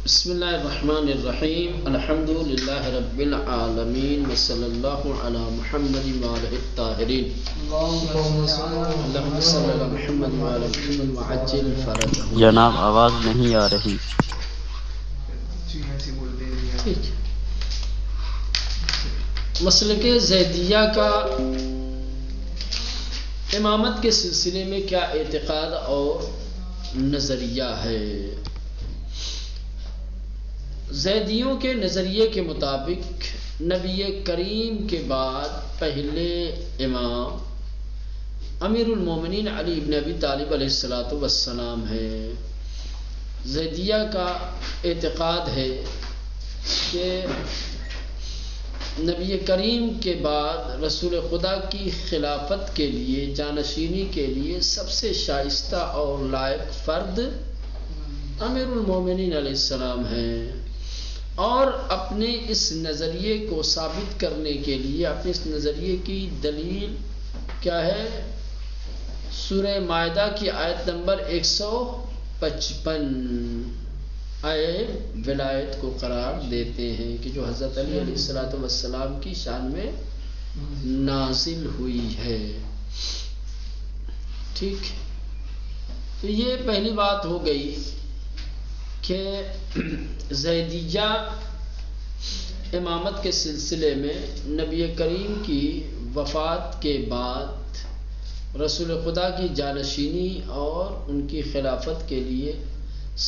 بسم اللہ الرحمن الرحیم الحمد للہ رب العالمین وصلی اللہ علی محمد وآلہ الطاہرین اللہم صلی علی محمد وآلہ محمد وعجل فرجہ. جناب آواز نہیں آ رہی. ٹھیک. مسلک زیدیہ کا امامت کے سلسلے میں کیا اعتقاد اور نظریہ ہے؟ زیدیوں کے نظریے کے مطابق نبی کریم کے بعد پہلے امام امیر المومنین علی بن ابی طالب علیہ السلام ہے. زیدیہ کا اعتقاد ہے کہ نبی کریم کے بعد رسول خدا کی خلافت کے لیے جانشینی کے لیے سب سے شائستہ اور لائق فرد امیر المومنین علیہ السلام ہیں، اور اپنے اس نظریے کو ثابت کرنے کے لیے اپنے اس نظریے کی دلیل کیا ہے؟ سورہ مائدہ کی آیت نمبر 155 آئے ولایت کو قرار دیتے ہیں کہ جو حضرت علی علیہ السلام کی شان میں نازل ہوئی ہے. ٹھیک. تو یہ پہلی بات ہو گئی کہ زیدیہ امامت کے سلسلے میں نبی کریم کی وفات کے بعد رسول خدا کی جانشینی اور ان کی خلافت کے لیے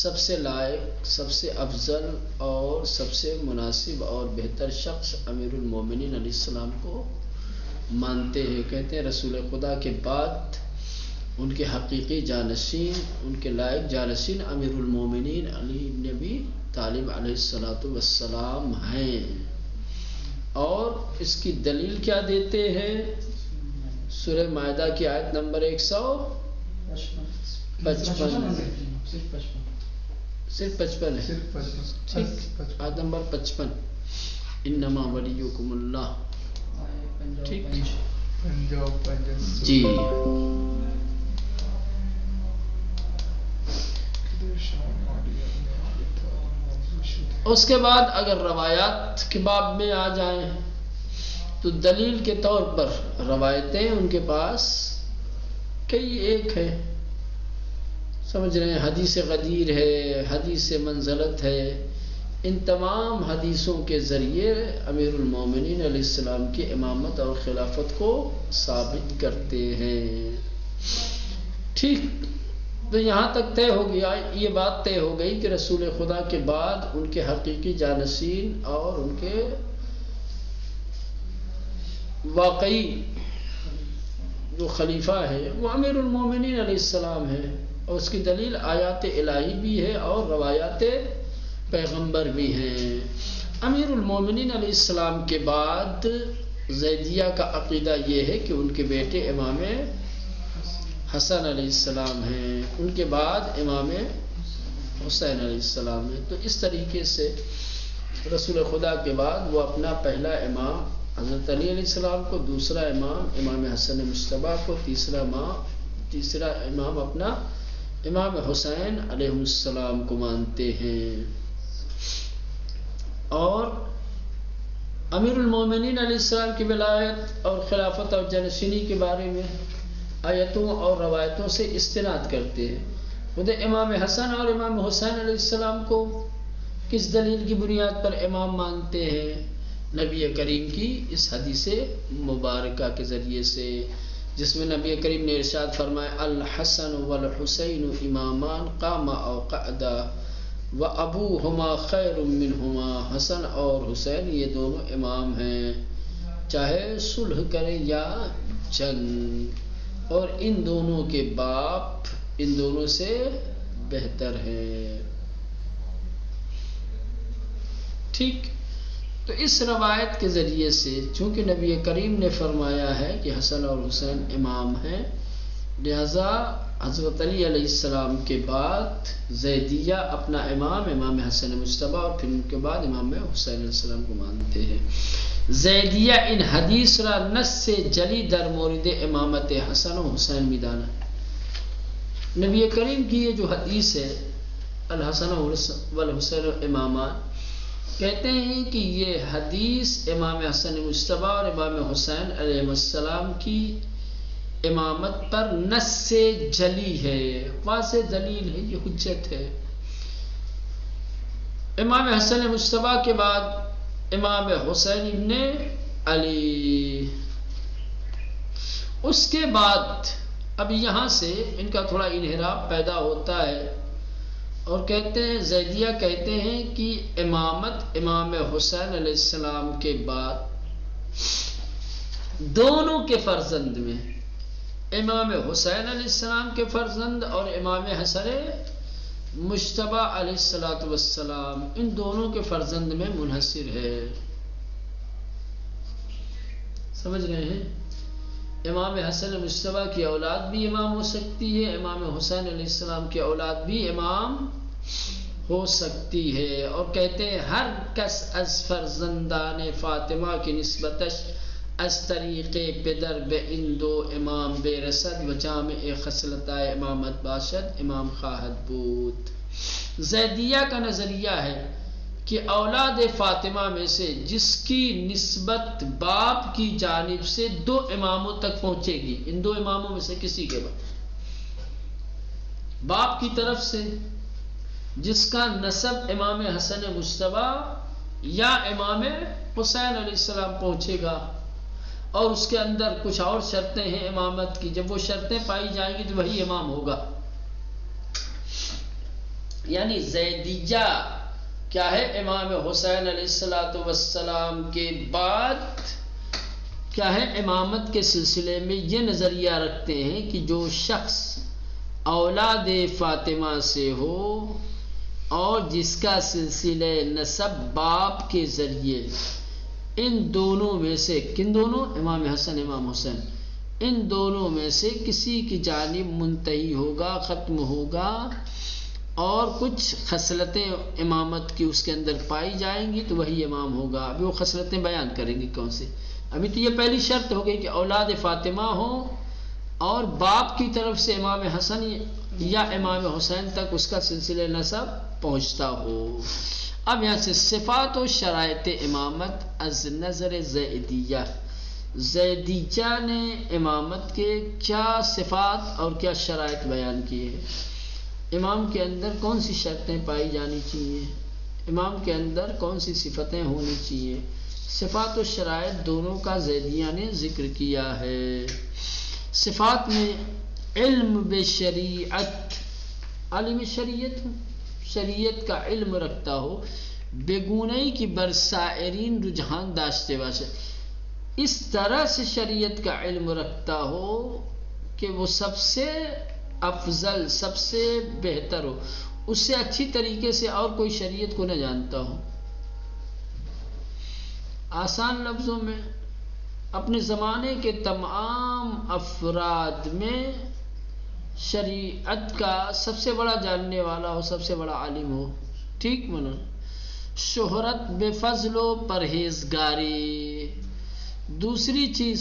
سب سے لائق، سب سے افضل اور سب سے مناسب اور بہتر شخص امیر المومنین علیہ السلام کو مانتے ہیں. کہتے ہیں رسول خدا کے بعد ان کے حقیقی جانشین، ان کے لائق جانشین امیر المومنین علی بن ابی طالب علیہ السلام ہیں. اور اس کی دلیل کیا دیتے ہیں؟ سورہ مائدہ کی آیت نمبر 155 صرف 55 ہے. ٹھیک. آیت نمبر 55 انما ولیکم اللہ. ٹھیک جی. اس کے بعد اگر روایات کے باب میں آ جائیں تو دلیل کے طور پر روایتیں ان کے پاس کئی ایک ہے، سمجھ رہے ہیں. حدیث غدیر ہے، حدیث منزلت ہے. ان تمام حدیثوں کے ذریعے امیر المومنین علیہ السلام کی امامت اور خلافت کو ثابت کرتے ہیں. ٹھیک. تو یہاں تک طے ہو گیا، یہ بات طے ہو گئی کہ رسول خدا کے بعد ان کے حقیقی جانشین اور ان کے واقعی جو خلیفہ ہے وہ امیر المومنین علیہ السلام ہے. اور اس کی دلیل آیات الہی بھی ہے اور روایات پیغمبر بھی ہیں. امیر المومنین علیہ السلام کے بعد زیدیہ کا عقیدہ یہ ہے کہ ان کے بیٹے امام حسن علیہ السلام ہیں، ان کے بعد امام حسین علیہ السلام ہیں. تو اس طریقے سے رسول خدا کے بعد وہ اپنا پہلا امام حضرت علی علیہ السلام کو، دوسرا امام امام حسن مجتبیٰ کو، تیسرا امام اپنا امام حسین علیہ السلام کو مانتے ہیں. اور امیر المومنین علیہ السلام کی ولایت اور خلافت اور جانشینی کے بارے میں آیتوں اور روایتوں سے استناد کرتے ہیں. خود امام حسن اور امام حسین علیہ السلام کو کس دلیل کی بنیاد پر امام مانتے ہیں؟ نبی کریم کی اس حدیث مبارکہ کے ذریعے سے، جس میں نبی کریم نے ارشاد فرمایا الحسن والحسین امامان قاما او قعدا وابوہما خیر منہما. حسن اور حسین یہ دونوں امام ہیں، چاہے صلح کریں یا جنگ، اور ان دونوں کے باپ ان دونوں سے بہتر ہیں. ٹھیک. تو اس روایت کے ذریعے سے چونکہ نبی کریم نے فرمایا ہے کہ حسن اور حسین امام ہیں، لہذا حضرت علی علیہ السلام کے بعد زیدیہ اپنا امام حسن مجتبیٰ اور پھر ان کے بعد امام حسین علیہ السلام کو مانتے ہیں. زیدیہ ان حدیث را نص سے جلی در مورد امامت حسن و حسین میدانا. نبی کریم کی یہ جو حدیث ہے الحسن والحسین امامان، کہتے ہیں کہ یہ حدیث امام حسن مجتبیٰ اور امام حسین علیہ السلام کی امامت پر نص سے جلی ہے، واضح دلیل ہے، یہ حجت ہے۔ امام حسن مجتبیٰ کے بعد امام حسین ابن علی، اس کے بعد اب یہاں سے ان کا تھوڑا انحراف پیدا ہوتا ہے اور کہتے ہیں، زیدیہ کہتے ہیں کہ امامت امام حسین علیہ السلام کے بعد دونوں کے فرزند میں، امام حسین علیہ السلام کے فرزند اور امام حسن مجتبیٰ علیہ السلام، ان دونوں کے فرزند میں منحصر ہے۔ سمجھ رہے ہیں؟ امام حسن مجتبیٰ کی اولاد بھی امام ہو سکتی ہے، امام حسین علیہ السلام کی اولاد بھی امام ہو سکتی ہے، اور کہتے ہیں ہر کس از فرزندان فاطمہ کی نسبتش از طریق پدر بے ان دو امام بے رسد و جامع خصلتہ امامت باشد امام خواہد بود۔ زیدیہ کا نظریہ ہے کہ اولاد فاطمہ میں سے جس کی نسبت باپ کی جانب سے دو اماموں تک پہنچے گی، ان دو اماموں میں سے کسی کے بعد باپ کی طرف سے جس کا نسب امام حسن مجتبیٰ یا امام حسین علیہ السلام پہنچے گا، اور اس کے اندر کچھ اور شرطیں ہیں امامت کی، جب وہ شرطیں پائی جائیں گی تو وہی امام ہوگا۔ یعنی زیدیہ کیا ہے، امام حسین علیہ السلام کے بعد کیا ہے، امامت کے سلسلے میں یہ نظریہ رکھتے ہیں کہ جو شخص اولاد فاطمہ سے ہو اور جس کا سلسلہ نسب باپ کے ذریعے ان دونوں میں سے، کن دونوں، امام حسن امام حسین، ان دونوں میں سے کسی کی جانب منتہی ہوگا، ختم ہوگا، اور کچھ خصلتیں امامت کی اس کے اندر پائی جائیں گی تو وہی امام ہوگا۔ ابھی وہ خصلتیں بیان کریں گے کون سے۔ ابھی تو یہ پہلی شرط ہو گئی کہ اولاد فاطمہ ہو اور باپ کی طرف سے امام حسن یا امام حسین تک اس کا سلسلہ نسب پہنچتا ہو۔ اب یہاں سے صفات و شرائط امامت از نظر زیدیہ، زیدیہ نے امامت کے کیا صفات اور کیا شرائط بیان کیے ہیں۔ امام کے اندر کون سی شرطیں پائی جانی چاہیے، امام کے اندر کون سی صفتیں ہونی چاہیے، صفات و شرائط دونوں کا زیدیہ نے ذکر کیا ہے۔ صفات میں علم بشریعت، عالم شریعت ہو، شریعت کا علم رکھتا ہو، بےگونئی کی برسائرین رجحان داشتے باشد، اس طرح سے شریعت کا علم رکھتا ہو کہ وہ سب سے افضل، سب سے بہتر ہو، اس سے اچھی طریقے سے اور کوئی شریعت کو نہ جانتا ہو۔ آسان لفظوں میں اپنے زمانے کے تمام افراد میں شریعت کا سب سے بڑا جاننے والا ہو، سب سے بڑا عالم ہو، ٹھیک منا۔ شہرت بے فضل و پرہیزگاری، دوسری چیز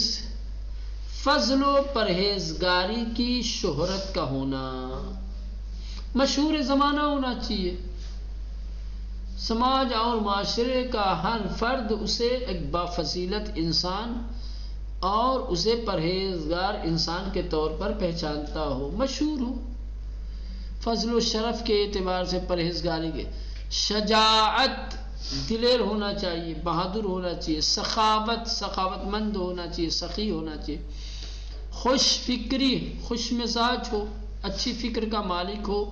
فضل و پرہیزگاری کی شہرت کا ہونا، مشہور زمانہ ہونا چاہیے، سماج اور معاشرے کا ہر فرد اسے ایک بافضیلت انسان اور اسے پرہیزگار انسان کے طور پر پہچانتا ہو، مشہور ہو، فضل و شرف کے اعتبار سے پرہیزگاری کے، شجاعت دلیر ہونا چاہیے، بہادر ہونا چاہیے، سخاوت سخاوت مند ہونا چاہیے، سخی ہونا چاہیے، خوش فکری خوش مزاج ہو، اچھی فکر کا مالک ہو،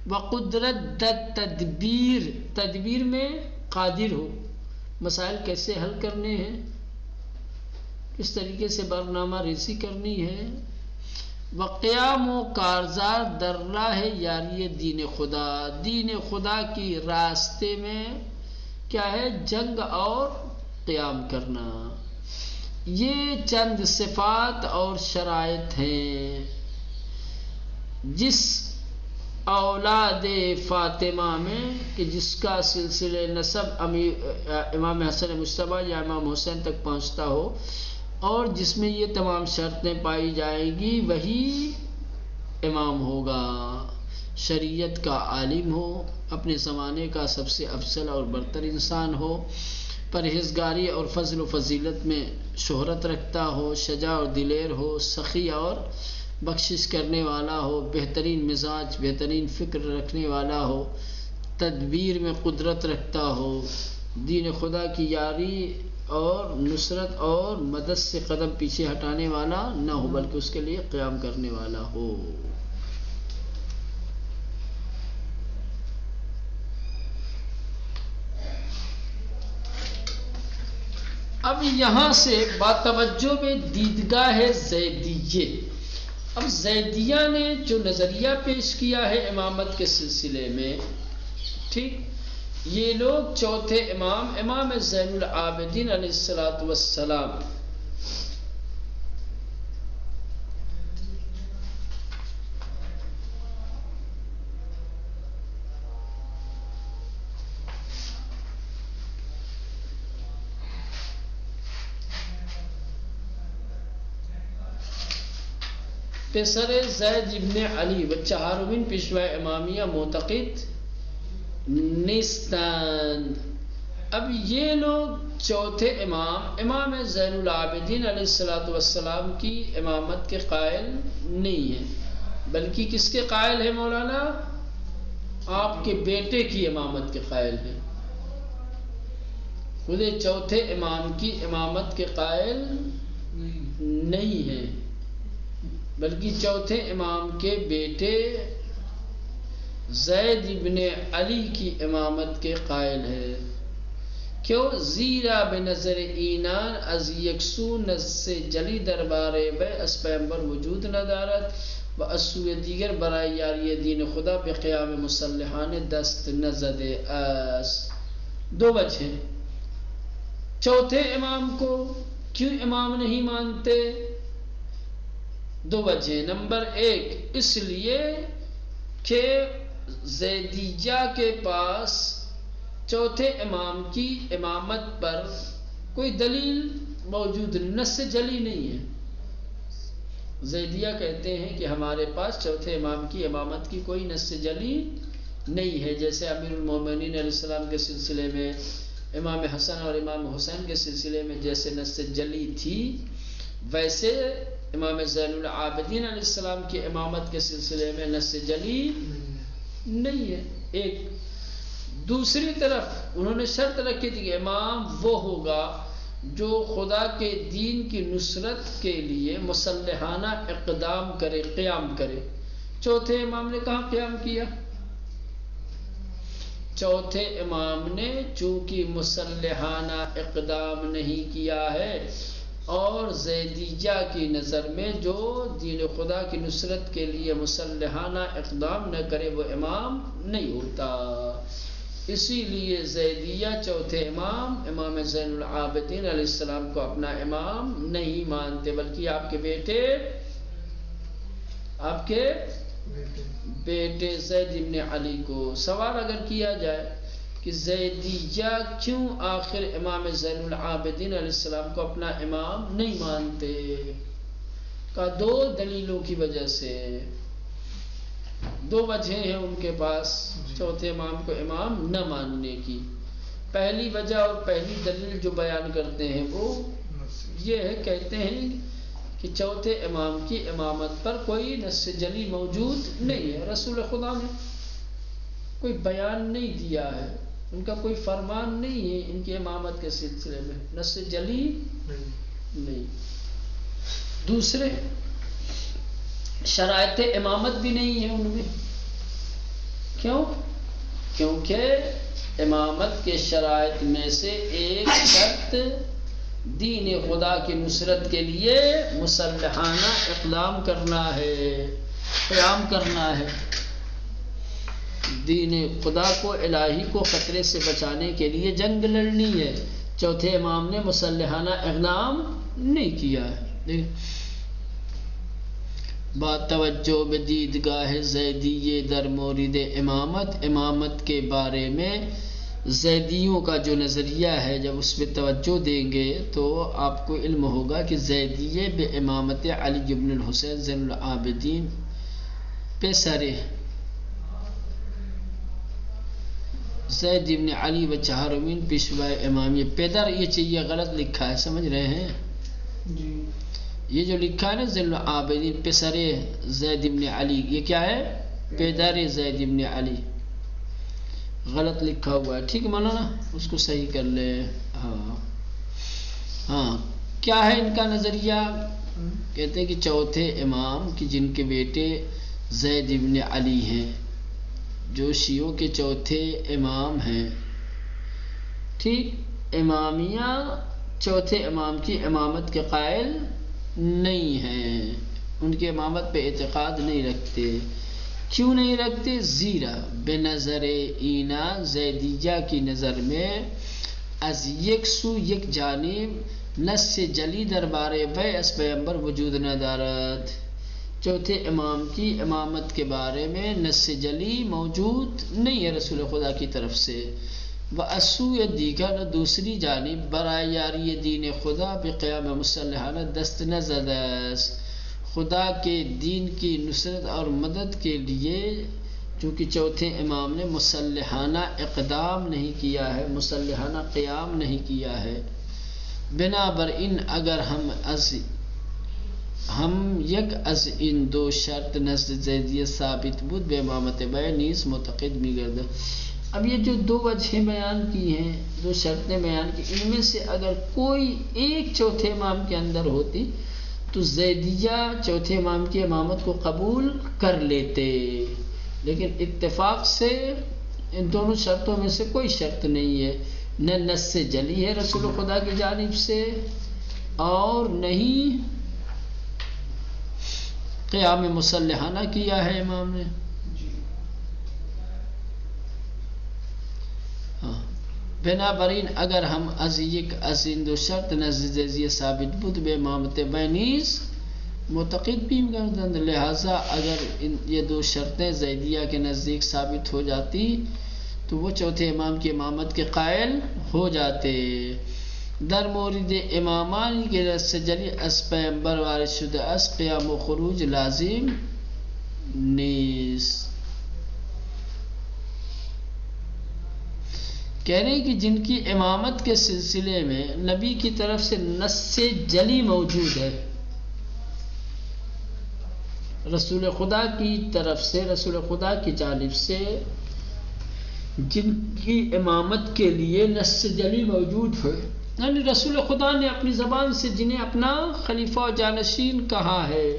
وقدرت تدبیر تدبیر میں قادر ہو، مسائل کیسے حل کرنے ہیں، کس طریقے سے برنامہ ریزی کرنی ہے، وقیام و کارزار در راہ یاری دین خدا، دین خدا کی راستے میں کیا ہے، جنگ اور قیام کرنا۔ یہ چند صفات اور شرائط ہیں جس اولاد فاطمہ میں کہ جس کا سلسلہ نسب امام حسن مجتبیٰ یا امام حسین تک پہنچتا ہو، اور جس میں یہ تمام شرطیں پائی جائیں گی وہی امام ہوگا۔ شریعت کا عالم ہو، اپنے زمانے کا سب سے افضل اور برتر انسان ہو، پرہیزگاری اور فضل و فضیلت میں شہرت رکھتا ہو، شجاع اور دلیر ہو، سخی اور بخشش کرنے والا ہو، بہترین مزاج، بہترین فکر رکھنے والا ہو، تدبیر میں قدرت رکھتا ہو، دین خدا کی یاری اور نصرت اور مدد سے قدم پیچھے ہٹانے والا نہ ہو بلکہ اس کے لیے قیام کرنے والا ہو۔ اب یہاں سے باتوجہ میں دیدگاہ زیدیہ، اب زیدیہ نے جو نظریہ پیش کیا ہے امامت کے سلسلے میں، ٹھیک، یہ لوگ چوتھے امام زین العابدین علیہ السلام پسر زید ابن علی و چہارمین پیشوا امامیہ معتقد نیستند۔ اب یہ لوگ چوتھے امام زین العابدین علیہ السلام کی امامت کے قائل نہیں ہیں، بلکہ کس کے قائل ہیں مولانا؟ آپ کے بیٹے کی امامت کے قائل ہیں، خود چوتھے امام کی امامت کے قائل نہیں ہیں، بلکہ چوتھے امام کے بیٹے زید ابن علی کی امامت کے قائل ہے۔ کیوں؟ زیرا بنظر اینان از یکسو نص جلی دربارے بے اس پیمبر وجود ندارد و از سوی دیگر برای یاری دین خدا بے قیام مسلحان دست نزد اس۔ دو وجہ، چوتھے امام کو کیوں امام نہیں مانتے؟ دو وجہ، نمبر ایک اس لیے کہ زیدیہ کے پاس چوتھے امام کی امامت پر کوئی دلیل موجود، نص جلی نہیں ہے۔ زیدیہ کہتے ہیں کہ ہمارے پاس چوتھے امام کی امامت کی کوئی نص جلی نہیں ہے، جیسے امیر المومنین علیہ السلام کے سلسلے میں امام حسن اور امام حسین کے سلسلے میں جیسے نص جلی تھی، ویسے امام زین العابدین علیہ السلام کی امامت کے سلسلے میں نص جلی نہیں ہے۔ ایک دوسری طرف انہوں نے شرط رکھی تھی کہ امام وہ ہوگا جو خدا کے دین کی نصرت کے لیے مسلحانہ اقدام کرے، قیام کرے۔ چوتھے امام نے کہاں قیام کیا؟ چوتھے امام نے چونکہ مسلحانہ اقدام نہیں کیا ہے، اور زیدیہ کی نظر میں جو دین خدا کی نصرت کے لیے مسلحانہ اقدام نہ کرے وہ امام نہیں ہوتا، اسی لیے زیدیہ چوتھے امام زین العابدین علیہ السلام کو اپنا امام نہیں مانتے، بلکہ آپ کے بیٹے زید ابن علی کو۔ سوال اگر کیا جائے کہ زیدیہ کیوں آخر امام زین العابدین علیہ السلام کو اپنا امام نہیں مانتے، کا دو دلیلوں کی وجہ سے، دو وجہ ہیں ان کے پاس چوتھے امام کو امام نہ ماننے کی۔ پہلی وجہ اور پہلی دلیل جو بیان کرتے ہیں وہ یہ ہے، کہتے ہیں کہ چوتھے امام کی امامت پر کوئی نص جلی موجود نہیں ہے، رسول خدا نے کوئی بیان نہیں دیا ہے، ان کا کوئی فرمان نہیں ہے ان کی امامت کے سلسلے میں، نص جلی نہیں۔ دوسرے شرائط امامت بھی نہیں ہے ان میں، کیوں؟ کیونکہ امامت کے شرائط میں سے ایک شرط دین خدا کی نصرت کے لیے مسلحانہ اقدام کرنا ہے، قیام کرنا ہے، دین خدا کو، الہی کو خطرے سے بچانے کے لیے جنگ لڑنی ہے۔ چوتھے امام نے مسلحانہ اقدام نہیں کیا ہے۔ با توجہ بدیدگاہ زیدیہ در مورد امامت کے بارے میں زیدیوں کا جو نظریہ ہے، جب اس پہ توجہ دیں گے تو آپ کو علم ہوگا کہ زیدیہ بے امامت علی بن الحسین زین العابدین پہ سرے زید ابن علی و چہارمین پیشوا امام. یہ پیدر یہ چاہیے غلط لکھا ہے، سمجھ رہے ہیں جی. یہ جو لکھا ہے نا ذی العابدین پسر زید ابن علی، یہ کیا ہے؟ پیدر زید ابن علی، غلط لکھا ہوا ہے. ٹھیک مولانا، اس کو صحیح کر لے. ہاں کیا ہے ان کا نظریہ؟ کہتے ہیں کہ چوتھے امام کہ جن کے بیٹے زید ابن علی ہیں، جو شیعوں کے چوتھے امام ہیں. ٹھیک، امامیہ چوتھے امام کی امامت کے قائل نہیں ہیں، ان کی امامت پہ اعتقاد نہیں رکھتے. کیوں نہیں رکھتے؟ زیرا بنظر اینا زیدیہ کی نظر میں از یک سو یک جانب نص جلی دربار بیعت پیغمبر وجود نہ دارد. چوتھے امام کی امامت کے بارے میں نص جلی موجود نہیں ہے رسول خدا کی طرف سے. وَأَسُّوءَ دیگر دوسری جانب برائے یاری دین خدا بقیام مسلحانہ دست نہ زدست، خدا کے دین کی نصرت اور مدد کے لیے چونکہ چوتھے امام نے مسلحانہ اقدام نہیں کیا ہے، مسلحانہ قیام نہیں کیا ہے. بنابر ان اگر ہم یک از ان دو شرط نزد زیدیت ثابت بود بے امامت بے نیز معتقد میگرد. اب یہ جو دو وجہیں بیان کی ہیں، دو شرطیں بیان کی، ان میں سے اگر کوئی ایک چوتھے امام کے اندر ہوتی تو زیدیہ چوتھے امام کی امامت کو قبول کر لیتے، لیکن اتفاق سے ان دونوں شرطوں میں سے کوئی شرط نہیں ہے. نہ نص جلی ہے رسول خدا کی جانب سے اور نہیں قیام مسلحانہ کیا ہے امام نے. بنابراین اگر ہم از ان دو شرط نزد زیدیہ ثابت بود بے امامت بینیز معتقد بھی گردند. لہذا اگر یہ دو شرطیں زیدیہ کے نزدیک ثابت ہو جاتی تو وہ چوتھے امام کی امامت کے قائل ہو جاتے. در مورد امامان کے رس جلی از پیغمبر وارد شدہ از قیام و خروج لازم نیست. کہہ رہے ہیں کہ جن کی امامت کے سلسلے میں نبی کی طرف سے نص جلی موجود ہے، رسول خدا کی طرف سے، رسول خدا کی جانب سے جن کی امامت کے لیے نص جلی موجود ہے، یعنی رسول خدا نے اپنی زبان سے جنہیں اپنا خلیفہ و جانشین کہا ہے،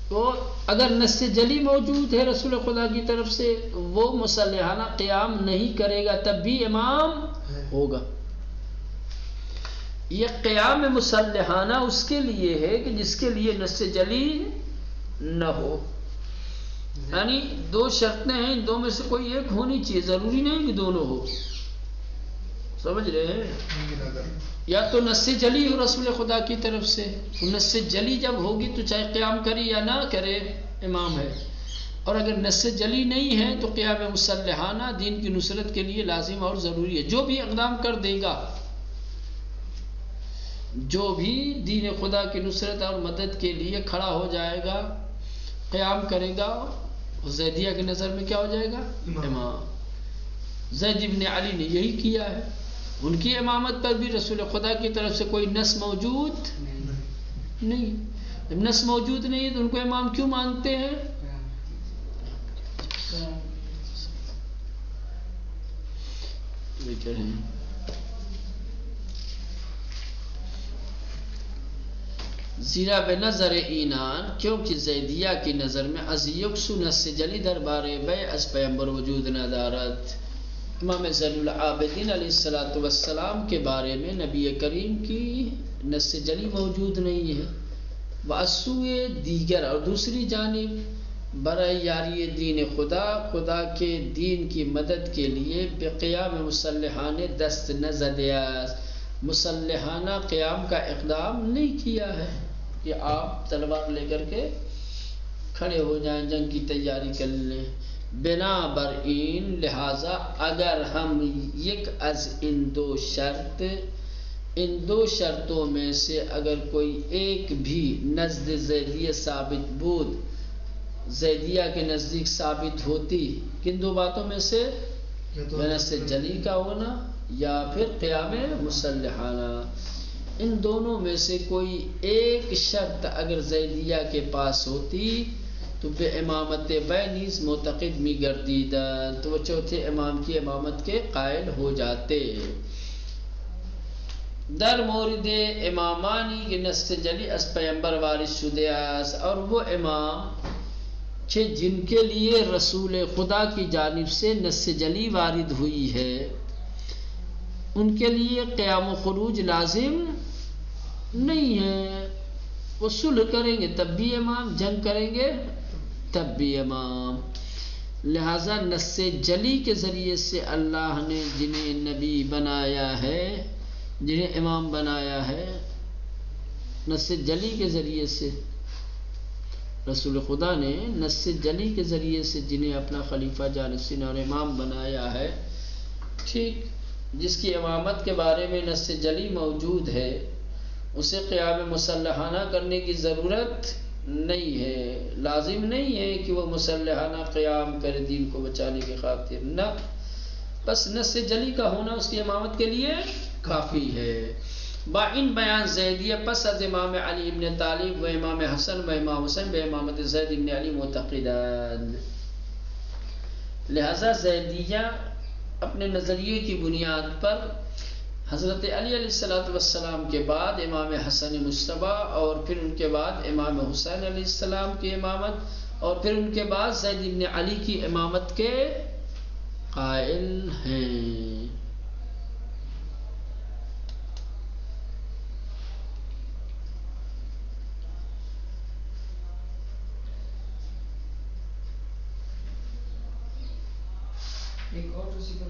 تو اگر نص جلی موجود ہے رسول خدا کی طرف سے، وہ مسلحانہ قیام نہیں کرے گا تب بھی امام ہوگا. یہ قیام مسلحانہ اس کے لیے ہے کہ جس کے لیے نص جلی نہ ہو. یعنی دو شرطیں ہیں، ان دو میں سے کوئی ایک ہونی چاہیے، ضروری نہیں کہ دونوں ہو. سمجھ رہے ہیں؟ یا تو نص جلی ہو رسول خدا کی طرف سے، نص جلی جب ہوگی تو چاہے قیام کرے یا نہ کرے امام ہے. اور اگر نص جلی نہیں ہے تو قیام مسلحانہ دین کی نصرت کے لیے لازم اور ضروری ہے. جو بھی اقدام کر دے گا، جو بھی دین خدا کی نصرت اور مدد کے لیے کھڑا ہو جائے گا، قیام کرے گا، زیدیہ کی نظر میں کیا ہو جائے گا؟ امام. زید ابن علی نے یہی کیا ہے. ان کی امامت پر بھی رسول خدا کی طرف سے کوئی نص موجود نہیں. جب نص موجود نہیں ہے تو ان کو امام کیوں مانتے ہیں؟ زیرا بے نظر اینان، کیونکہ زیدیہ کی نظر میں از یکسو نص جلی دربار بے از پیغمبر وجود نہ دارت. امام زین العابدین علیہ السلام کے بارے میں نبی کریم کی نص جلی موجود نہیں ہے. واسوئے دیگر، اور دوسری جانب برائے یاری دین خدا، خدا کے دین کی مدد کے لیے بقیام مسلحانہ دست نہ زدیا، مسلحانہ قیام کا اقدام نہیں کیا ہے کہ آپ تلوار لے کر کے کھڑے ہو جائیں، جنگ کی تیاری کر لیں. بنابراین لہذا اگر ہم یک از ان دو شرطوں میں سے اگر کوئی ایک بھی نزد زیدیہ ثابت بود، زیدیہ کے نزدیک ثابت ہوتی، کن دو باتوں میں سے؟ نص جلی کا ہونا یا پھر قیام مسلحانہ، ان دونوں میں سے کوئی ایک شرط اگر زیدیہ کے پاس ہوتی تو بے امامت بے نیز معتقد می گردیدن، تو وہ چوتھے امام کی امامت کے قائل ہو جاتے۔ در مورد امامانی کے نص جلی از پیمبر وارث شده است، اور وہ امام کہ جن کے لیے رسول خدا کی جانب سے نص جلی وارد ہوئی ہے، ان کے لیے قیام و خروج لازم نہیں ہے۔ وہ صلح کریں گے تب بھی امام، جنگ کریں گے تب بھی امام۔ لہذا نص جلی کے ذریعے سے اللہ نے جنہیں نبی بنایا ہے، جنہیں امام بنایا ہے، نص جلی کے ذریعے سے رسول خدا نے نص جلی کے ذریعے سے جنہیں اپنا خلیفہ جانشین اور امام بنایا ہے، ٹھیک، جس کی امامت کے بارے میں نص جلی موجود ہے، اسے قیام مسلحانہ کرنے کی ضرورت نہیں ہے، لازم نہیں ہے کہ وہ مسلحانہ قیام کرے دین کو بچانے کی خاطر، نہ، بس نص جلی کا ہونا اس کی امامت کے لیے کافی ہے۔ با ان بیان زیدیہ پس از امام علی ابن طالب و امام حسن و امام حسین بے امامت زید ابن علی معتقدان۔ لہذا زیدیہ اپنے نظریے کی بنیاد پر حضرت علی علیہ السلام کے بعد امام حسن مجتبیٰ اور پھر ان کے بعد امام حسین علیہ السلام کی امامت اور پھر ان کے بعد زید ابن علی کی امامت کے قائل ہیں۔ ایک اور اسی پر